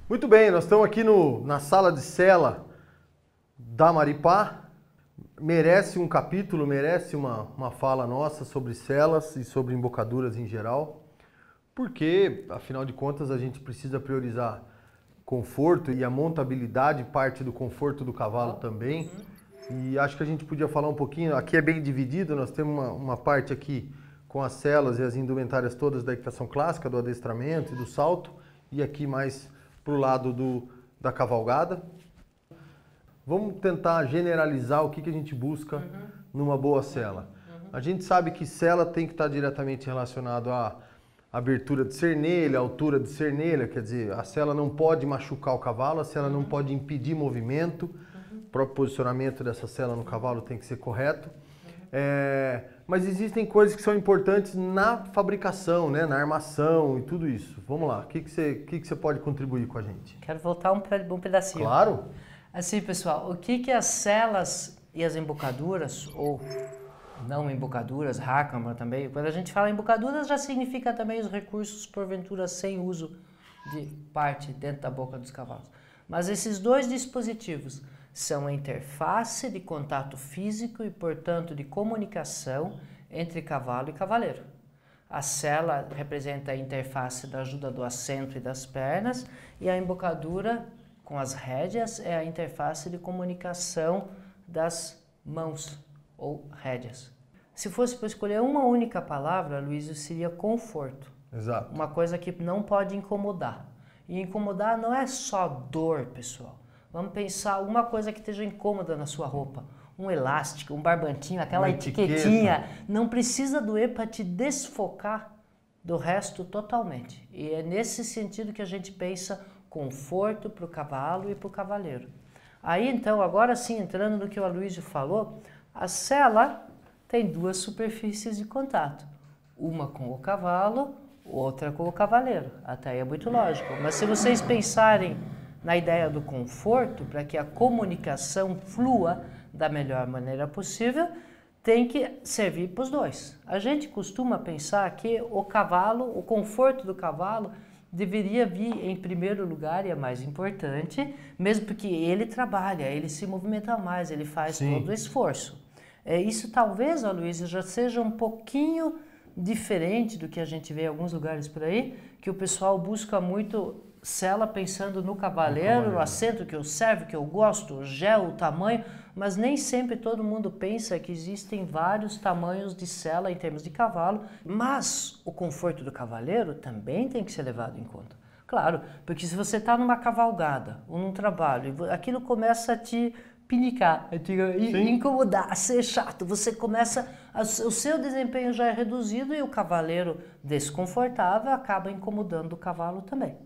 Muito bem, nós estamos aqui na sala de sela da Maripá. Merece um capítulo, merece uma fala nossa sobre selas e sobre embocaduras em geral, porque, afinal de contas, a gente precisa priorizar conforto e a montabilidade parte do conforto do cavalo também. E acho que a gente podia falar um pouquinho, aqui é bem dividido, nós temos uma parte aqui com as selas e as indumentárias todas da equitação clássica, do adestramento e do salto, e aqui mais para o lado da cavalgada. Vamos tentar generalizar o que a gente busca numa boa sela. A gente sabe que sela tem que estar diretamente relacionado à abertura de cernelha, altura de cernelha, quer dizer, a sela não pode machucar o cavalo, a sela não pode impedir movimento, o próprio posicionamento dessa sela no cavalo tem que ser correto. Mas existem coisas que são importantes na fabricação, né, na armação e tudo isso. Vamos lá, o que você pode contribuir com a gente? Quero voltar um pedacinho. Claro! Assim, pessoal, o que as selas e as embocaduras, ou não embocaduras, rácama também, quando a gente fala embocaduras já significa também os recursos, porventura, sem uso de parte dentro da boca dos cavalos. Mas esses dois dispositivos são a interface de contato físico e, portanto, de comunicação entre cavalo e cavaleiro. A sela representa a interface da ajuda do assento e das pernas, e a embocadura, com as rédeas, é a interface de comunicação das mãos, ou rédeas. Se fosse para escolher uma única palavra, Luiz, seria conforto. Exato. Uma coisa que não pode incomodar. E incomodar não é só dor, pessoal. Vamos pensar alguma coisa que esteja incômoda na sua roupa. Um elástico, um barbantinho, aquela etiquetinha. Não precisa doer para te desfocar do resto totalmente. E é nesse sentido que a gente pensa conforto para o cavalo e para o cavaleiro. Aí então, agora sim, entrando no que o Aloysio falou, a sela tem duas superfícies de contato. Uma com o cavalo, outra com o cavaleiro. Até aí é muito lógico. Mas se vocês pensarem na ideia do conforto, para que a comunicação flua da melhor maneira possível, tem que servir para os dois. A gente costuma pensar que o cavalo, o conforto do cavalo, deveria vir em primeiro lugar, e é mais importante, mesmo porque ele trabalha, ele se movimenta mais, ele faz todo o esforço. Isso talvez, Aloysio, já seja um pouquinho diferente do que a gente vê em alguns lugares por aí, que o pessoal busca muito sela pensando no cavaleiro, no assento que eu servo, que eu gosto, o gel, o tamanho, mas nem sempre todo mundo pensa que existem vários tamanhos de sela em termos de cavalo, mas o conforto do cavaleiro também tem que ser levado em conta. Claro, porque se você está numa cavalgada ou num trabalho, aquilo começa a te pinicar, a te incomodar, a ser chato, você começa, o seu desempenho já é reduzido e o cavaleiro desconfortável acaba incomodando o cavalo também.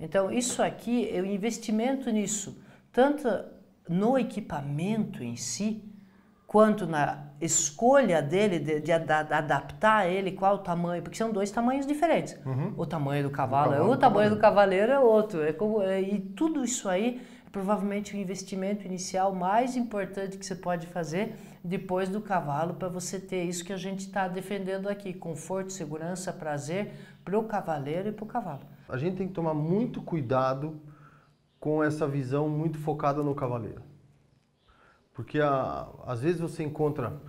Então, isso aqui, o investimento nisso, tanto no equipamento em si, quanto na escolha dele, de adaptar ele, qual o tamanho, porque são dois tamanhos diferentes. O tamanho do cavalo é um, o tamanho do cavaleiro é outro. E tudo isso aí é provavelmente o investimento inicial mais importante que você pode fazer depois do cavalo, para você ter isso que a gente está defendendo aqui, conforto, segurança, prazer para o cavaleiro e para o cavalo. A gente tem que tomar muito cuidado com essa visão muito focada no cavaleiro. Porque às vezes você encontra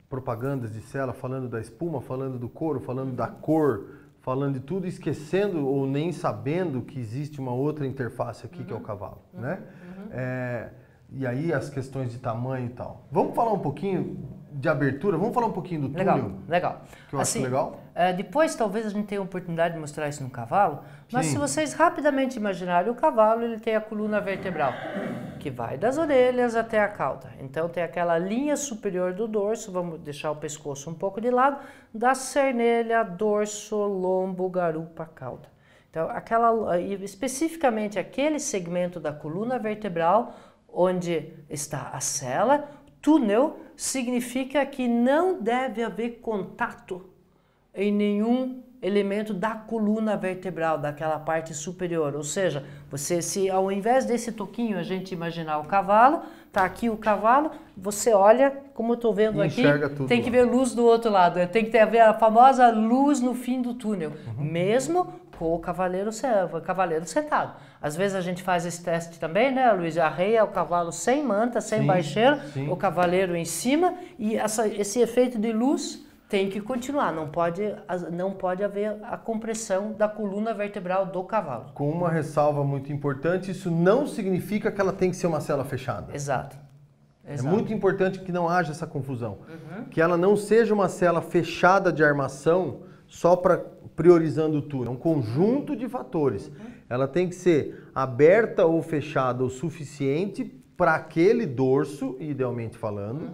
propagandas de sela falando da espuma, falando do couro, falando da cor, falando de tudo, esquecendo ou nem sabendo que existe uma outra interface aqui que é o cavalo, né? E aí as questões de tamanho e tal. Vamos falar um pouquinho de abertura, vamos falar um pouquinho do túnel? Legal. Que eu acho legal. Depois talvez a gente tenha a oportunidade de mostrar isso no cavalo, mas se vocês rapidamente imaginarem, o cavalo ele tem a coluna vertebral, que vai das orelhas até a cauda. Então tem aquela linha superior do dorso, vamos deixar o pescoço um pouco de lado, da cernelha, dorso, lombo, garupa, cauda. Então especificamente aquele segmento da coluna vertebral onde está a sela, túnel significa que não deve haver contato em nenhum elemento da coluna vertebral, daquela parte superior. Ou seja, você, se ao invés desse toquinho a gente imaginar o cavalo, tá aqui o cavalo, você olha, como eu estou vendo aqui, tem que ver luz do outro lado, tem que ver a famosa luz no fim do túnel, mesmo com o cavaleiro sentado. Às vezes a gente faz esse teste também, né, Luiz? Arreia o cavalo sem manta, sem baixeiro, o cavaleiro em cima, e esse efeito de luz tem que continuar, não pode haver a compressão da coluna vertebral do cavalo. Com uma ressalva muito importante, isso não significa que ela tem que ser uma cela fechada. Exato. É muito importante que não haja essa confusão. Que ela não seja uma cela fechada de armação só para priorizando o túnel. É um conjunto de fatores. Ela tem que ser aberta ou fechada o suficiente para aquele dorso, idealmente falando,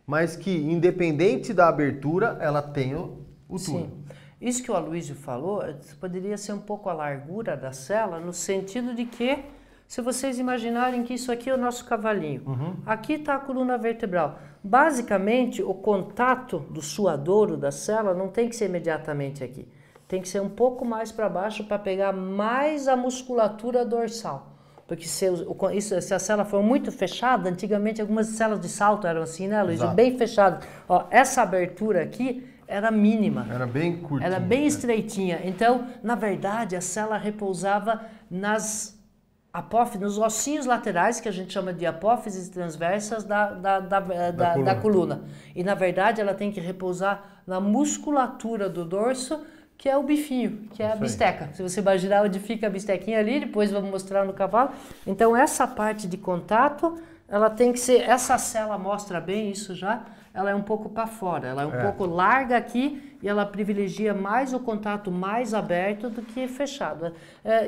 mas que, independente da abertura, ela tenha o túnel. Sim. Isso que o Aloysio falou, poderia ser um pouco a largura da cela, no sentido de que, se vocês imaginarem que isso aqui é o nosso cavalinho, aqui está a coluna vertebral. Basicamente, o contato do suadouro da cela não tem que ser imediatamente aqui. Tem que ser um pouco mais para baixo para pegar mais a musculatura dorsal. Porque se a cela for muito fechada, antigamente algumas celas de salto eram assim, né, Luiz? Bem fechadas. Ó, essa abertura aqui era mínima. Era bem curtinha. Era bem estreitinha. Então, na verdade, a cela repousava nas apófises, nos ossinhos laterais, que a gente chama de apófises transversas da coluna. E, na verdade, ela tem que repousar na musculatura do dorso, que é o bifinho, que é a bisteca. Se você imaginar onde fica a bistequinha ali, depois vamos mostrar no cavalo. Então, essa parte de contato, ela tem que ser... Essa cela mostra bem isso já. Ela é um pouco para fora, ela é um pouco larga aqui e ela privilegia mais o contato mais aberto do que fechado.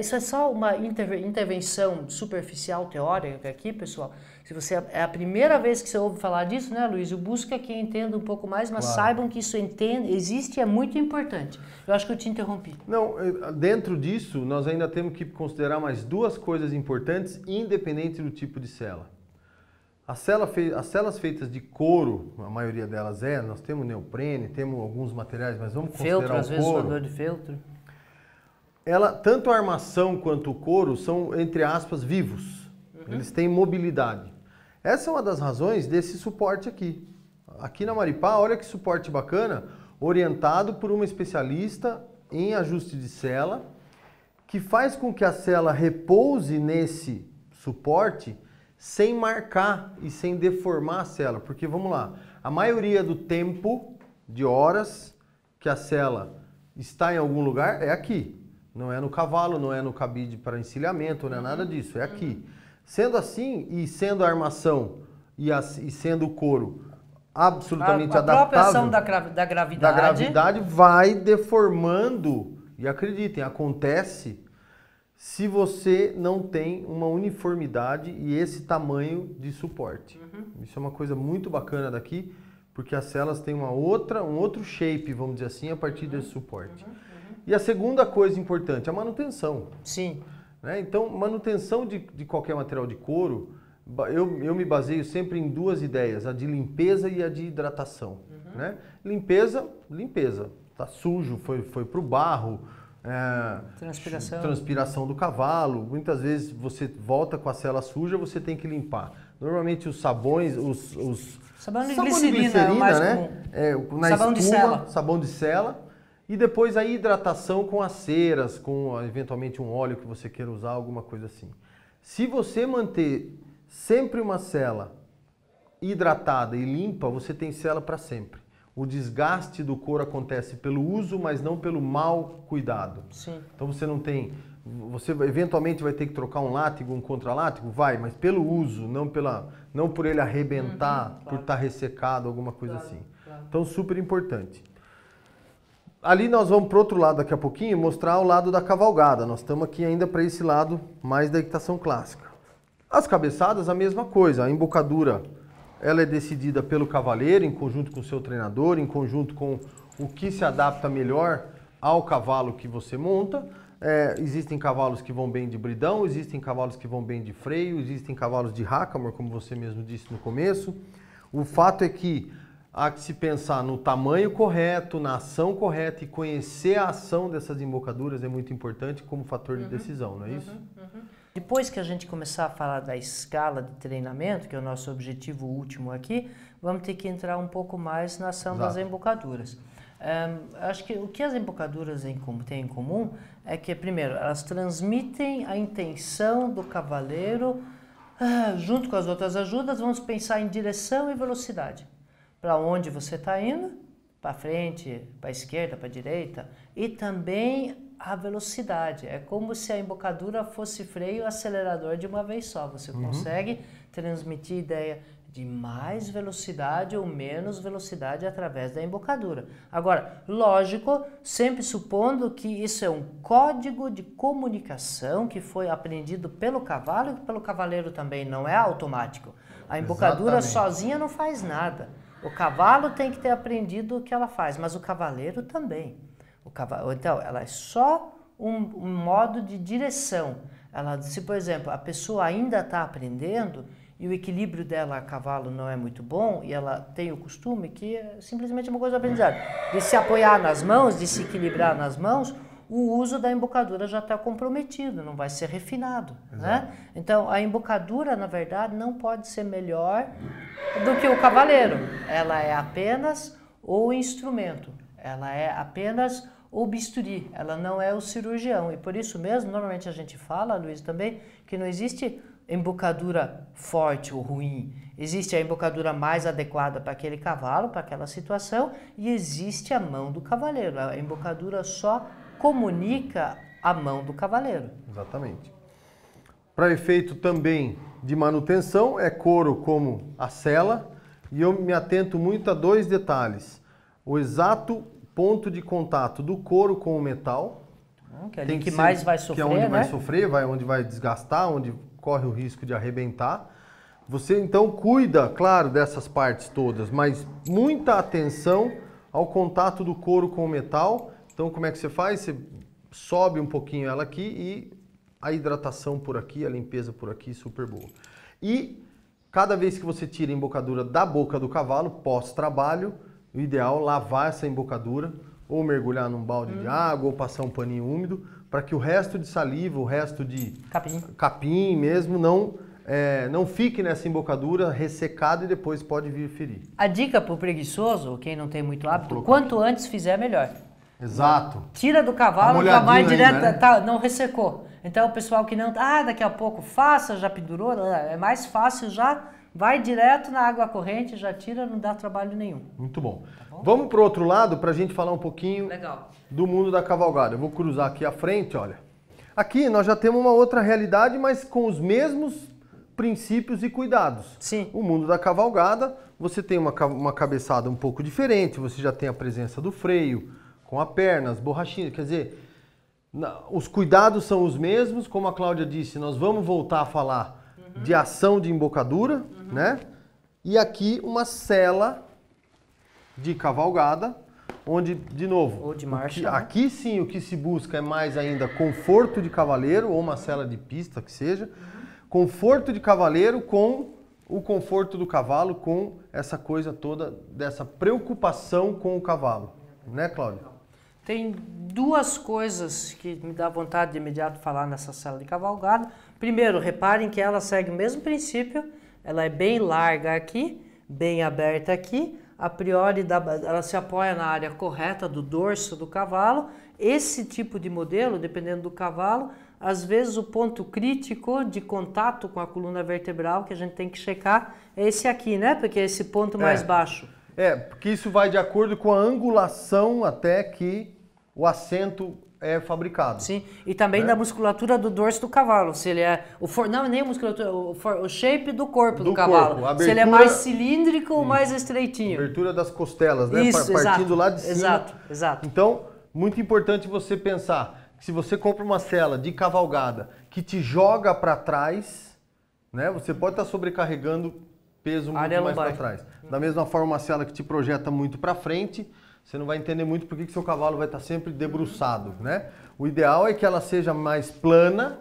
Isso é só uma intervenção superficial teórica aqui, pessoal. Se você é a primeira vez que você ouve falar disso, né, Luiz? Busca quem entenda um pouco mais, mas saibam que isso existe e é muito importante. Eu acho que eu te interrompi. Não, dentro disso, nós ainda temos que considerar mais duas coisas importantes, independente do tipo de cela. As celas feitas de couro, a maioria delas nós temos neoprene, temos alguns materiais, mas vamos considerar feltro, às vezes suador de feltro. Tanto a armação quanto o couro são, entre aspas, vivos. Eles têm mobilidade. Essa é uma das razões desse suporte aqui. Aqui na Maripá, olha que suporte bacana, orientado por uma especialista em ajuste de cela, que faz com que a cela repouse nesse suporte sem marcar e sem deformar a cela. Porque, vamos lá, a maioria do tempo, de horas, que a cela está em algum lugar é aqui. Não é no cavalo, não é no cabide para encilhamento, não é nada disso, é aqui. Sendo assim, e sendo a armação e sendo o couro absolutamente adaptável... A própria ação da gravidade vai deformando, e acreditem, acontece... se você não tem uma uniformidade e esse tamanho de suporte. Isso é uma coisa muito bacana daqui, porque as celas têm um outro shape, vamos dizer assim, a partir desse suporte. E a segunda coisa importante, a manutenção. Sim. Né? Então, manutenção de qualquer material de couro, eu me baseio sempre em duas ideias, a de limpeza e a de hidratação. Né? Limpeza. Tá sujo, foi pro barro, transpiração do cavalo. Muitas vezes você volta com a cela suja, você tem que limpar. Normalmente os sabões, sabão de glicerina é o mais comum. Sabão de cela. Sabão de cela. E depois a hidratação com as ceras, com eventualmente um óleo que você queira usar, alguma coisa assim. Se você manter sempre uma cela hidratada e limpa, você tem cela para sempre. O desgaste do couro acontece pelo uso, mas não pelo mau cuidado. Sim. Então você não tem... Você eventualmente vai ter que trocar um látigo, um contralátigo? Vai, mas pelo uso, não por ele arrebentar, por estar ressecado, alguma coisa assim. Claro. Então super importante. Ali nós vamos para o outro lado daqui a pouquinho, mostrar o lado da cavalgada. Nós estamos aqui ainda para esse lado mais da equitação clássica. As cabeçadas, a mesma coisa. A embocadura... ela é decidida pelo cavaleiro, em conjunto com o seu treinador, em conjunto com o que se adapta melhor ao cavalo que você monta. Existem cavalos que vão bem de bridão, existem cavalos que vão bem de freio, existem cavalos de hackamore, como você mesmo disse no começo. O fato é que há que se pensar no tamanho correto, na ação correta e conhecer a ação dessas embocaduras é muito importante como fator de decisão, não é isso? Depois que a gente começar a falar da escala de treinamento, que é o nosso objetivo último aqui, vamos ter que entrar um pouco mais na ação das embocaduras. Acho que o que as embocaduras têm em comum é que, primeiro, elas transmitem a intenção do cavaleiro, junto com as outras ajudas, vamos pensar em direção e velocidade. Para onde você está indo, para frente, para a esquerda, para a direita, e também a velocidade. É como se a embocadura fosse freio e acelerador de uma vez só. Você consegue transmitir ideia de mais velocidade ou menos velocidade através da embocadura. Agora, lógico, sempre supondo que isso é um código de comunicação que foi aprendido pelo cavalo e que pelo cavaleiro também, não é automático. A embocadura sozinha não faz nada. O cavalo tem que ter aprendido o que ela faz, mas o cavaleiro também. Então, ela é só um modo de direção. Se, por exemplo, a pessoa ainda está aprendendo e o equilíbrio dela a cavalo não é muito bom e ela tem o costume, que é simplesmente uma coisa de aprendizado, de se apoiar nas mãos, de se equilibrar nas mãos, o uso da embocadura já está comprometido, não vai ser refinado, né? Então, a embocadura, na verdade, não pode ser melhor do que o cavaleiro. Ela é apenas o instrumento, ela é apenas o bisturi, ela não é o cirurgião. E por isso mesmo, normalmente a gente fala, Luiz, também, que não existe embocadura forte ou ruim. Existe a embocadura mais adequada para aquele cavalo, para aquela situação, e existe a mão do cavaleiro. A embocadura só comunica a mão do cavaleiro. Exatamente. Para efeito também de manutenção, é couro como a sela, e eu me atento muito a dois detalhes. O exato ponto de contato do couro com o metal, que é ali que mais vai sofrer, que é onde né? vai sofrer, onde vai desgastar, onde corre o risco de arrebentar. Você então cuida, claro, dessas partes todas, mas muita atenção ao contato do couro com o metal. Então, como é que você faz? Você sobe um pouquinho ela aqui e a hidratação por aqui, a limpeza por aqui, super boa. E cada vez que você tira a embocadura da boca do cavalo, pós-trabalho, o ideal é lavar essa embocadura, ou mergulhar num balde de água, ou passar um paninho úmido, para que o resto de saliva, o resto de capim mesmo, não fique nessa embocadura ressecado e depois pode vir ferir. A dica para o preguiçoso, quem não tem muito hábito, quanto antes fizer, melhor. Exato. Tira do cavalo, já vai direto, né? Não ressecou. Então o pessoal que não, daqui a pouco faça, já pendurou, é mais fácil, já vai direto na água corrente, já tira, não dá trabalho nenhum. Muito bom. Vamos para o outro lado para a gente falar um pouquinho do mundo da cavalgada. Eu vou cruzar aqui à frente, olha. Aqui nós já temos uma outra realidade, mas com os mesmos princípios e cuidados. Sim. O mundo da cavalgada, você tem uma cabeçada um pouco diferente, você já tem a presença do freio, com a perna, as borrachinhas, quer dizer, os cuidados são os mesmos, como a Cláudia disse, nós vamos voltar a falar de ação de embocadura, né? E aqui uma sela de cavalgada, onde, de novo, ou de marcha, aqui sim o que se busca é mais ainda conforto de cavaleiro, ou uma sela de pista que seja, conforto de cavaleiro com o conforto do cavalo, com essa coisa toda, dessa preocupação com o cavalo, né, Cláudia? Tem duas coisas que me dá vontade de imediato falar nessa sela de cavalgada. Primeiro, reparem que ela segue o mesmo princípio, ela é bem larga aqui, bem aberta aqui, a priori ela se apoia na área correta do dorso do cavalo. Esse tipo de modelo, dependendo do cavalo, às vezes o ponto crítico de contato com a coluna vertebral que a gente tem que checar é esse aqui, né? Porque é esse ponto mais baixo. Porque isso vai de acordo com a angulação até que o assento é fabricado. Sim, e também da musculatura do dorso do cavalo, se ele é não nem a musculatura, o shape do corpo do cavalo, abertura, se ele é mais cilíndrico ou mais estreitinho. Abertura das costelas, né? Isso, partindo lá de cima. Exato. Então, muito importante você pensar que se você compra uma sela de cavalgada que te joga para trás, né? Você pode estar sobrecarregando peso muito mais para trás. Da mesma forma, uma sela que te projeta muito para frente, você não vai entender muito por que seu cavalo vai estar sempre debruçado, né? O ideal é que ela seja mais plana,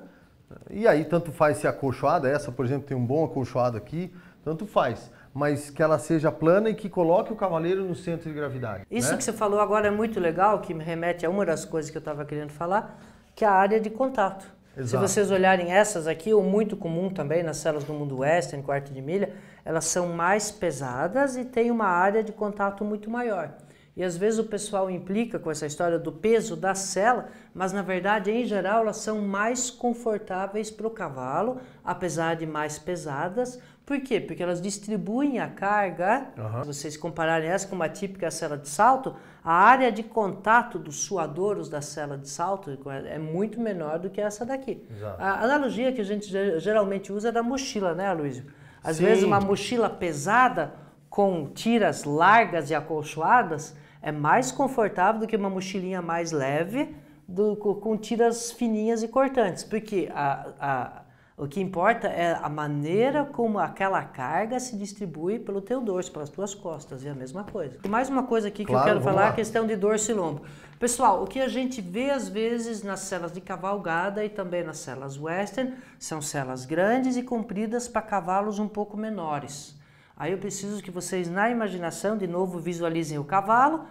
e aí tanto faz se acolchoada, essa, por exemplo, tem um bom acolchoado aqui, tanto faz. mas que ela seja plana e que coloque o cavaleiro no centro de gravidade. Isso, né? que você falou agora é muito legal, que me remete a uma das coisas que eu estava querendo falar, que é a área de contato. Exato. Se vocês olharem essas aqui, ou muito comum também nas células do mundo western, quarto de milha, elas são mais pesadas e têm uma área de contato muito maior. E às vezes o pessoal implica com essa história do peso da cela, mas na verdade, em geral, elas são mais confortáveis para o cavalo, apesar de mais pesadas. Por quê? Porque elas distribuem a carga. Se vocês compararem essa com uma típica cela de salto, a área de contato dos suadouros da cela de salto é muito menor do que essa daqui. Exato. A analogia que a gente geralmente usa é da mochila, né, Aloysio? Às Sim. vezes uma mochila pesada com tiras largas e acolchoadas é mais confortável do que uma mochilinha mais leve com tiras fininhas e cortantes, porque o que importa é a maneira como aquela carga se distribui pelo teu dorso, pelas tuas costas, é a mesma coisa. E mais uma coisa aqui que eu quero falar, a questão de dorso e lombo. Pessoal, o que a gente vê às vezes nas celas de cavalgada e também nas celas western, são celas grandes e compridas para cavalos um pouco menores. Aí eu preciso que vocês, na imaginação, de novo, visualizem o cavalo,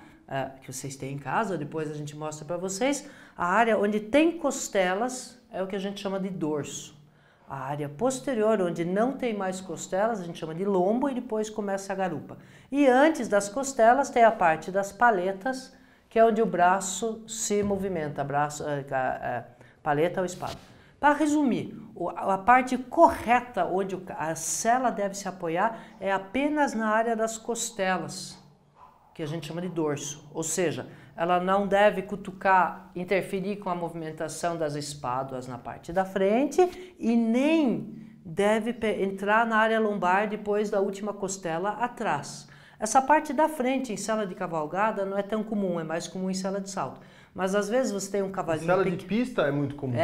que vocês têm em casa, depois a gente mostra para vocês. A área onde tem costelas é o que a gente chama de dorso. A área posterior, onde não tem mais costelas, a gente chama de lombo e depois começa a garupa. E antes das costelas tem a parte das paletas, que é onde o braço se movimenta, paleta ou espado. Para resumir, a parte correta onde a sela deve se apoiar é apenas na área das costelas, que a gente chama de dorso. Ou seja, ela não deve cutucar, interferir com a movimentação das espáduas na parte da frente e nem deve entrar na área lombar depois da última costela atrás. Essa parte da frente em sela de cavalgada não é tão comum, é mais comum em sela de salto. Mas às vezes você tem um cavalinho... Cela de pista é muito comum.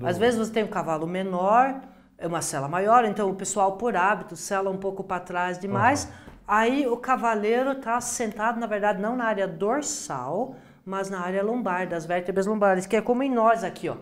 Às vezes você tem um cavalo menor, é uma sela maior, então o pessoal por hábito sela um pouco para trás demais. Aí o cavaleiro está sentado, na verdade, não na área dorsal, mas na área lombar, das vértebras lombares, que é como em nós aqui, ó.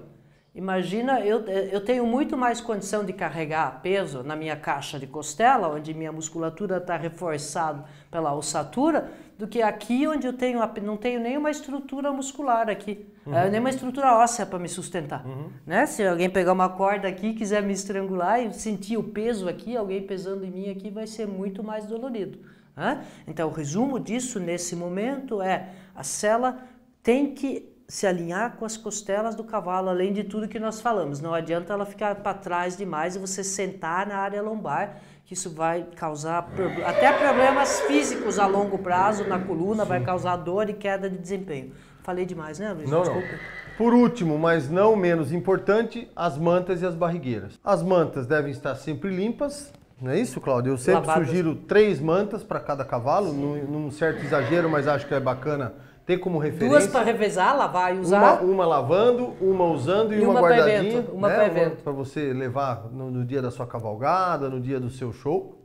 Imagina, eu tenho muito mais condição de carregar peso na minha caixa de costela, onde minha musculatura está reforçada pela ossatura, do que aqui onde eu não tenho nenhuma estrutura muscular aqui, nenhuma estrutura óssea para me sustentar. Né? Se alguém pegar uma corda aqui e quiser me estrangular e sentir o peso aqui, alguém pesando em mim aqui, vai ser muito mais dolorido. Né? Então o resumo disso nesse momento é, a sela tem que se alinhar com as costelas do cavalo, além de tudo que nós falamos. Não adianta ela ficar para trás demais e você sentar na área lombar, que isso vai causar até problemas físicos a longo prazo na coluna, vai causar dor e queda de desempenho. Falei demais, né, Luiz? Não, desculpa. Por último, mas não menos importante, as mantas e as barrigueiras. As mantas devem estar sempre limpas, não é isso, Cláudio? Eu sempre sugiro 3 mantas para cada cavalo, num certo exagero, mas acho que é bacana ter como referência. 2 para revezar, lavar e usar. Uma lavando, uma usando e uma guardadinha. Uma para evento. Para você levar no dia da sua cavalgada, no dia do seu show.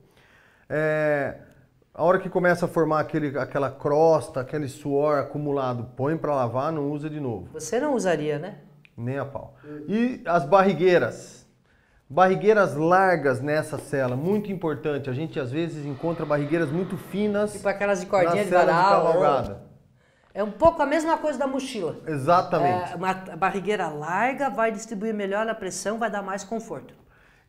A hora que começa a formar aquela crosta, aquele suor acumulado, põe para lavar, não usa de novo. Você não usaria, né? Nem a pau. E as barrigueiras. Barrigueiras largas nessa sela, muito importante. A gente às vezes encontra barrigueiras muito finas. Tipo aquelas de cordinha de varal. É um pouco a mesma coisa da mochila. Exatamente. Uma barrigueira larga vai distribuir melhor a pressão, vai dar mais conforto.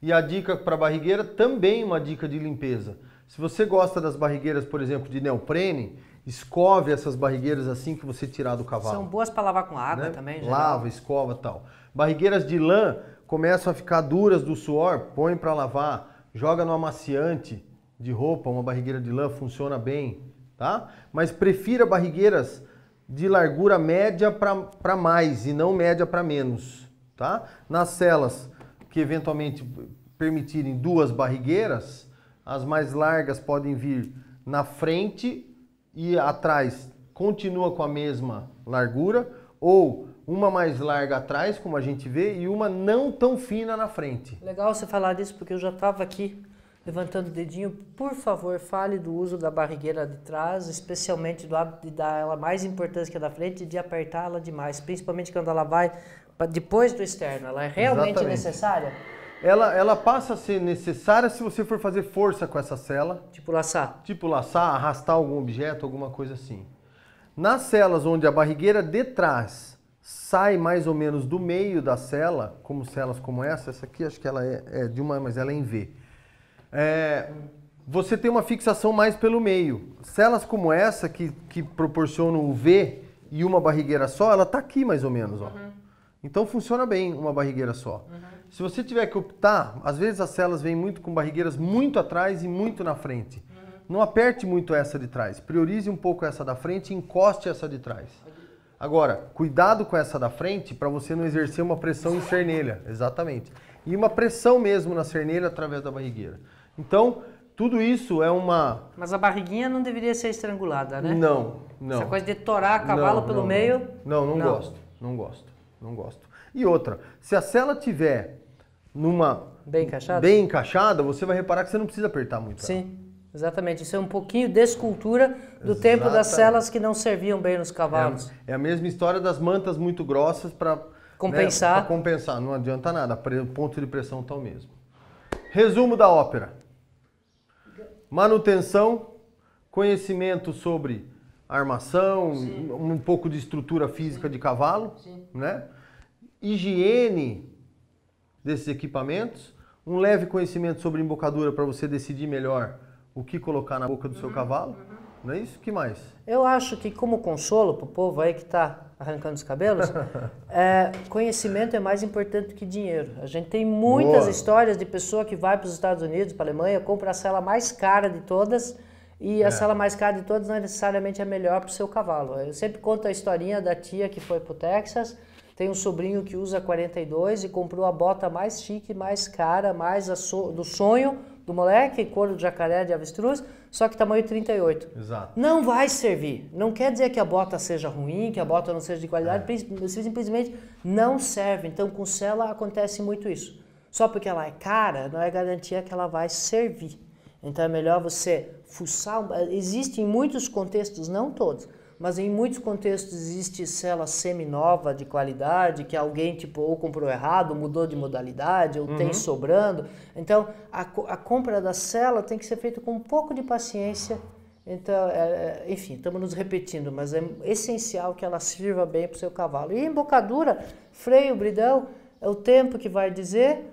E a dica para barrigueira, também uma dica de limpeza. Se você gosta das barrigueiras, por exemplo, de neoprene, escove essas barrigueiras assim que você tirar do cavalo. São boas para lavar com água, né? Também. Lava, escova e tal. Barrigueiras de lã começam a ficar duras do suor, põe para lavar, joga no amaciante de roupa, uma barrigueira de lã funciona bem, tá? Mas prefira barrigueiras de largura média para mais e não média para menos, tá? Nas celas que eventualmente permitirem 2 barrigueiras, as mais largas podem vir na frente e atrás continua com a mesma largura, ou uma mais larga atrás, como a gente vê, e uma não tão fina na frente. Legal você falar disso, porque eu já estava aqui levantando o dedinho. Por favor, fale do uso da barrigueira de trás, especialmente do hábito de dar ela mais importância que a da frente e de apertá-la demais, principalmente quando ela vai depois do externo. Ela é realmente necessária? ela passa a ser necessária se você for fazer força com essa cela. Tipo laçar. Tipo laçar, arrastar algum objeto, alguma coisa assim. Nas celas onde a barrigueira de trás sai mais ou menos do meio da cela, como celas como essa aqui acho que ela é de uma, mas ela é em V. Você tem uma fixação mais pelo meio. Celas como essa, que proporcionam o V e uma barrigueira só, ela tá aqui mais ou menos, ó. Então funciona bem uma barrigueira só. Se você tiver que optar, às vezes as celas vêm muito com barrigueiras muito atrás e muito na frente. Não aperte muito essa de trás. Priorize um pouco essa da frente e encoste essa de trás. Agora, cuidado com essa da frente para você não exercer uma pressão em cernelha. Exatamente. E uma pressão mesmo na cernelha através da barrigueira. Então, tudo isso é uma... Mas a barriguinha não deveria ser estrangulada, né? Não. Essa coisa de torar cavalo pelo meio... Não gosto. E outra, se a cela tiver bem encaixada, você vai reparar que você não precisa apertar muito. Sim, exatamente. Isso é um pouquinho de escultura do tempo das celas que não serviam bem nos cavalos. É a mesma história das mantas muito grossas para compensar. Né, pra compensar, não adianta nada, o ponto de pressão está o mesmo. Resumo da ópera. Manutenção, conhecimento sobre armação, um pouco de estrutura física de cavalo, né? Higiene desses equipamentos, um leve conhecimento sobre embocadura para você decidir melhor o que colocar na boca do seu cavalo, não é isso? O que mais? Eu acho que como consolo para o povo aí que está arrancando os cabelos, conhecimento é mais importante que dinheiro. A gente tem muitas histórias de pessoa que vai para os Estados Unidos, para a Alemanha, compra a cela mais cara de todas e a cela mais cara de todas não é necessariamente a melhor para o seu cavalo. Eu sempre conto a historinha da tia que foi para o Texas, tem um sobrinho que usa 42 e comprou a bota mais chique, mais cara, mais do sonho do moleque, couro de jacaré, de avestruz, só que tamanho 38. Exato. Não vai servir. Não quer dizer que a bota seja ruim, que a bota não seja de qualidade, simplesmente não serve. Então com cela acontece muito isso. Só porque ela é cara, não é garantia que ela vai servir. Então é melhor você fuçar. Existe em muitos contextos, não todos, mas em muitos contextos existe cela semi-nova de qualidade, que alguém tipo ou comprou errado, mudou de modalidade, ou tem sobrando. Então, a compra da cela tem que ser feita com um pouco de paciência. Então, enfim, estamos nos repetindo, mas é essencial que ela sirva bem para o seu cavalo. E embocadura, freio, bridão, é o tempo que vai dizer.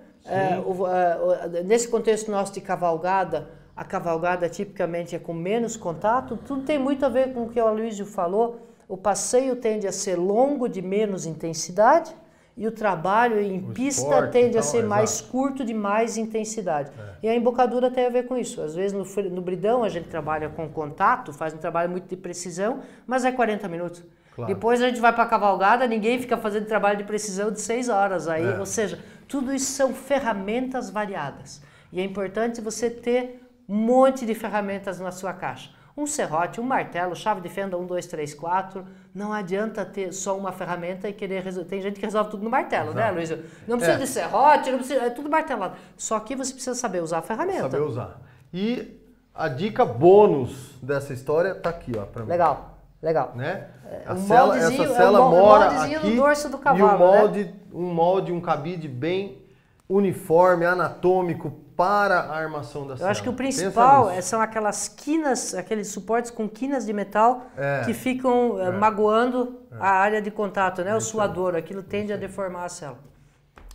Nesse contexto nosso de cavalgada, a cavalgada tipicamente é com menos contato, tudo tem muito a ver com o que o Aloysio falou. O passeio tende a ser longo, de menos intensidade, e o trabalho em pista tende a ser mais curto, de mais intensidade. E a embocadura tem a ver com isso. Às vezes no bridão a gente trabalha com contato, faz um trabalho muito de precisão, mas é 40 minutos. Claro. Depois a gente vai para a cavalgada, ninguém fica fazendo trabalho de precisão de 6 horas. Aí, ou seja, tudo isso são ferramentas variadas. E é importante você ter um monte de ferramentas na sua caixa. Um serrote, um martelo, chave de fenda 1, 2, 3, 4. Não adianta ter só uma ferramenta e querer resolver. Tem gente que resolve tudo no martelo, né, Luiz? Não precisa de serrote, não precisa, é tudo martelado. Só que você precisa saber usar a ferramenta. Saber usar. E a dica bônus dessa história tá aqui, ó, pra mim. Legal. Né? Essa cela mora aqui no dorso do cavalo, e um molde, um cabide bem uniforme, anatômico para a armação da cela. Eu acho que o principal são aquelas quinas, aqueles suportes com quinas de metal que ficam magoando a área de contato, né? O suador, aquilo tende a deformar a cela.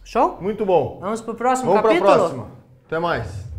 Show? Muito bom. Vamos para o próximo capítulo? Vamos para a próxima. Até mais.